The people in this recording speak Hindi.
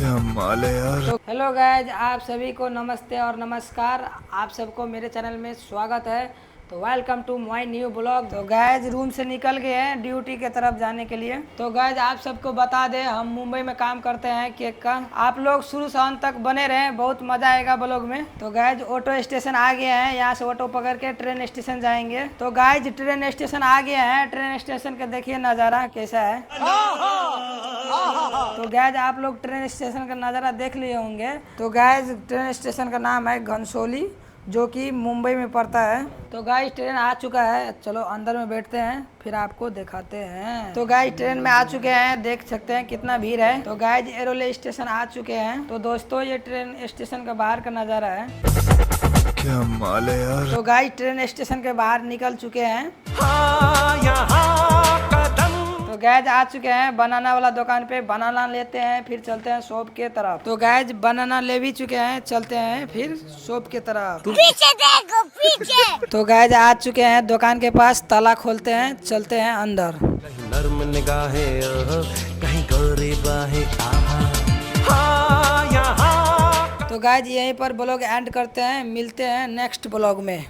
क्या माल है यार। तो हेलो गाइज, आप सभी को नमस्ते और नमस्कार। आप सबको मेरे चैनल में स्वागत है। तो welcome to my new blog. तो गाइज रूम से निकल गए हैं ड्यूटी के तरफ जाने के लिए। तो गाइज आप सबको बता दें, हम मुंबई में काम करते हैं केक का। आप लोग शुरू से अंत तक बने रहें, बहुत मजा आएगा ब्लॉग में। तो गाइज ऑटो स्टेशन आ गए हैं, यहाँ से ऑटो पकड़ के ट्रेन स्टेशन जाएंगे। तो गाइज ट्रेन स्टेशन आ गए हैं। ट्रेन स्टेशन का देखिए नज़ारा कैसा है। तो गैज आप लोग ट्रेन स्टेशन का नज़ारा देख लिए होंगे। तो गैज ट्रेन स्टेशन का नाम है घनसोली, जो कि मुंबई में पड़ता है। तो गाइस ट्रेन आ चुका है, चलो अंदर में बैठते हैं, फिर आपको दिखाते हैं। तो गाइस ट्रेन में आ चुके हैं, देख सकते हैं कितना भीड़ है। तो गाइस एरोले स्टेशन आ चुके हैं। तो दोस्तों ये ट्रेन स्टेशन का बाहर का नज़ारा है। क्या माल है यार। तो गाइस ट्रेन स्टेशन के बाहर निकल चुके हैं। तो गैज आ चुके हैं बनाना वाला दुकान पे, बनाना लेते हैं, फिर चलते हैं शॉप के तरफ। तो गैज बनाना ले भी चुके हैं, चलते हैं फिर शॉप के तरफ। पीछे देखो पीछे। तो गैज आ चुके हैं दुकान के पास, ताला खोलते हैं, चलते हैं अंदर। कहीं नर्म निगाहें कहीं गोरी बाहें तो गैज यहीं पर ब्लॉग एंड करते हैं, मिलते हैं नेक्स्ट ब्लॉग में।